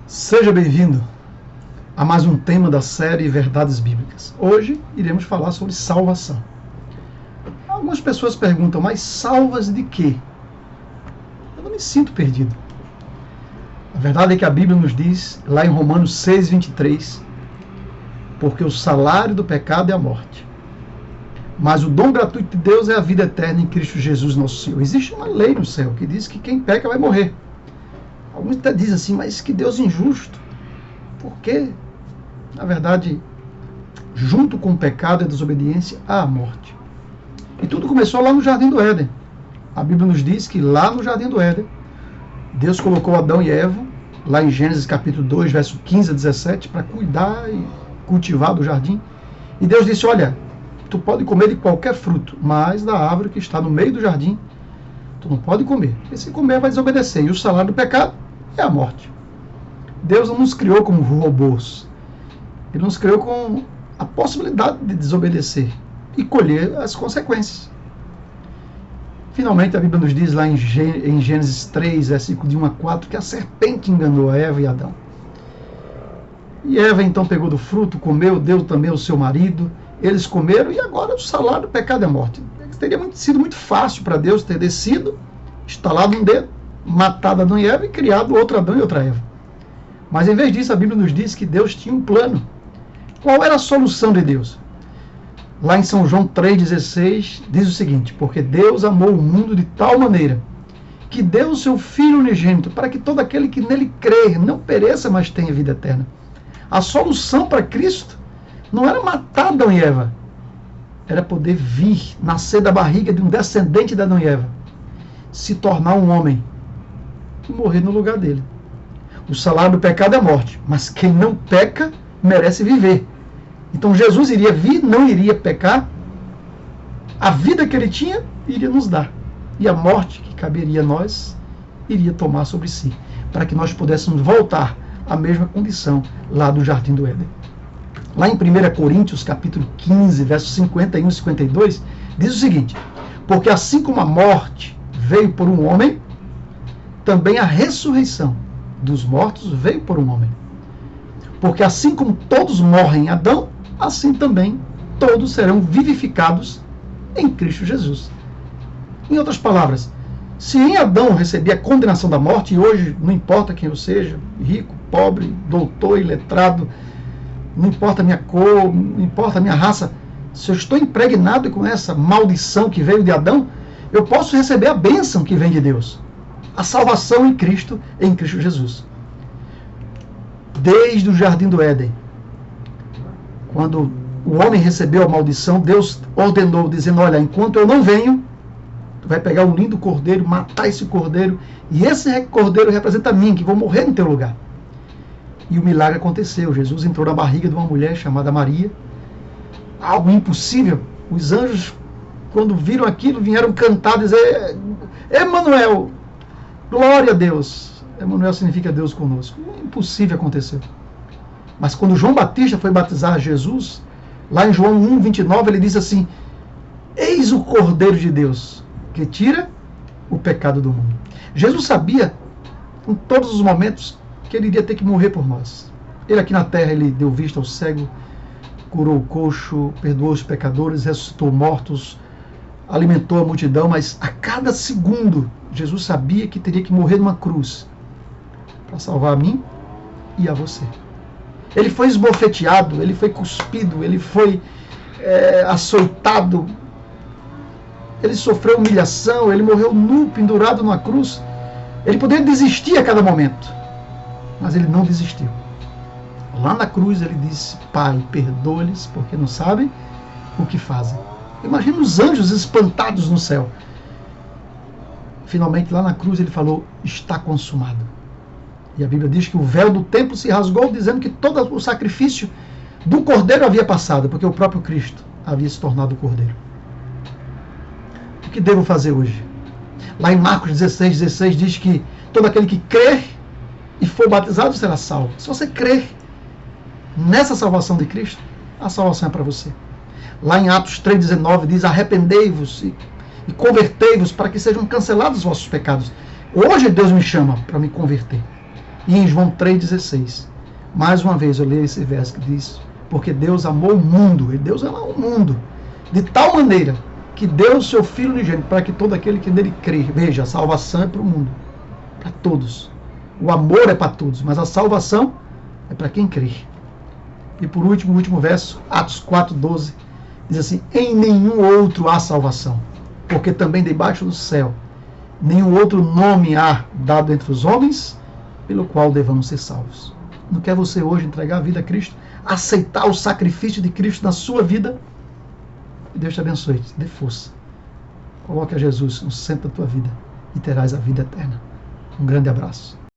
Seja bem-vindo a mais um tema da série Verdades Bíblicas. Hoje iremos falar sobre salvação. Algumas pessoas perguntam, mas salvas de quê? Eu não me sinto perdido. A verdade é que a Bíblia nos diz, lá em Romanos 6:23, porque o salário do pecado é a morte, mas o dom gratuito de Deus é a vida eterna em Cristo Jesus nosso Senhor. Existe uma lei no céu que diz que quem peca vai morrer. Alguns até dizem assim, mas que Deus injusto. Porque, na verdade, junto com o pecado e a desobediência, há a morte. E tudo começou lá no Jardim do Éden. A Bíblia nos diz que lá no Jardim do Éden, Deus colocou Adão e Eva, lá em Gênesis capítulo 2, verso 15 a 17, para cuidar e cultivar do jardim. E Deus disse, olha, tu pode comer de qualquer fruto, mas da árvore que está no meio do jardim, tu não pode comer. E se comer, vai desobedecer. E o salário do pecado é a morte. Deus não nos criou como robôs. Ele nos criou com a possibilidade de desobedecer e colher as consequências. Finalmente, a Bíblia nos diz lá em Gênesis 3, versículo de 1 a 4, que a serpente enganou a Eva e Adão. E Eva então pegou do fruto, comeu, deu também ao seu marido. Eles comeram e agora o salário do pecado é a morte. Teria sido muito fácil para Deus ter descido, instalado um dedo, matado Adão e Eva e criado outro Adão e outra Eva. Mas em vez disso, a Bíblia nos diz que Deus tinha um plano. Qual era a solução de Deus? Lá em São João 3,16 diz o seguinte, porque Deus amou o mundo de tal maneira que deu o seu Filho unigênito para que todo aquele que nele crer não pereça, mas tenha vida eterna. A solução para Cristo não era matar Adão e Eva, era poder vir, nascer da barriga de um descendente de Adão e Eva, se tornar um homem e morrer no lugar dele. O salário do pecado é a morte, mas quem não peca merece viver. Então Jesus iria vir, não iria pecar, a vida que ele tinha iria nos dar, e a morte que caberia a nós iria tomar sobre si, para que nós pudéssemos voltar à mesma condição lá do Jardim do Éden. Lá em 1 Coríntios, capítulo 15, versos 51 e 52, diz o seguinte, porque assim como a morte veio por um homem, também a ressurreição dos mortos veio por um homem. Porque assim como todos morrem em Adão, assim também todos serão vivificados em Cristo Jesus. Em outras palavras, se em Adão recebi a condenação da morte, e hoje não importa quem eu seja, rico, pobre, doutor, iletrado, não importa a minha cor, não importa a minha raça, se eu estou impregnado com essa maldição que veio de Adão, eu posso receber a bênção que vem de Deus. A salvação em Cristo Jesus. Desde o Jardim do Éden, quando o homem recebeu a maldição, Deus ordenou, dizendo, olha, enquanto eu não venho, tu vai pegar um lindo cordeiro, matar esse cordeiro, e esse cordeiro representa a mim, que vou morrer no teu lugar. E o milagre aconteceu. Jesus entrou na barriga de uma mulher chamada Maria. Algo impossível. Os anjos, quando viram aquilo, vieram cantar, dizer, Emanuel, glória a Deus. Emanuel significa Deus conosco. Impossível aconteceu. Mas quando João Batista foi batizar Jesus, lá em João 1:29, ele diz assim, eis o Cordeiro de Deus, que tira o pecado do mundo. Jesus sabia, em todos os momentos, que ele iria ter que morrer por nós. Ele aqui na terra, ele deu vista ao cego, curou o coxo, perdoou os pecadores, ressuscitou mortos, alimentou a multidão, mas a cada segundo, Jesus sabia que teria que morrer numa cruz para salvar a mim e a você. Ele foi esbofeteado, ele foi cuspido, ele foi açoitado, ele sofreu humilhação, ele morreu nu, pendurado numa cruz. Ele poderia desistir a cada momento, mas ele não desistiu. Lá na cruz ele disse, Pai, perdoa-lhes, porque não sabem o que fazem. Imagina os anjos espantados no céu. Finalmente, lá na cruz ele falou, está consumado. E a Bíblia diz que o véu do templo se rasgou, dizendo que todo o sacrifício do Cordeiro havia passado, porque o próprio Cristo havia se tornado o Cordeiro. O que devo fazer hoje? Lá em Marcos 16:16 diz que todo aquele que crer e for batizado será salvo. Se você crer nessa salvação de Cristo, a salvação é para você. Lá em Atos 3:19 diz, arrependei-vos e convertei-vos para que sejam cancelados os vossos pecados. Hoje Deus me chama para me converter. E em João 3,16, mais uma vez eu leio esse verso que diz: porque Deus amou o mundo, e Deus ama o mundo, de tal maneira que deu o seu Filho unigênito para que todo aquele que nele crê, veja, a salvação é para o mundo, para todos. O amor é para todos, mas a salvação é para quem crê. E por último, o último verso, Atos 4,12, diz assim: em nenhum outro há salvação, porque também debaixo do céu nenhum outro nome há dado entre os homens pelo qual devamos ser salvos. Não quer você hoje entregar a vida a Cristo, aceitar o sacrifício de Cristo na sua vida? Deus te abençoe, te dê força. Coloque a Jesus no centro da tua vida e terás a vida eterna. Um grande abraço.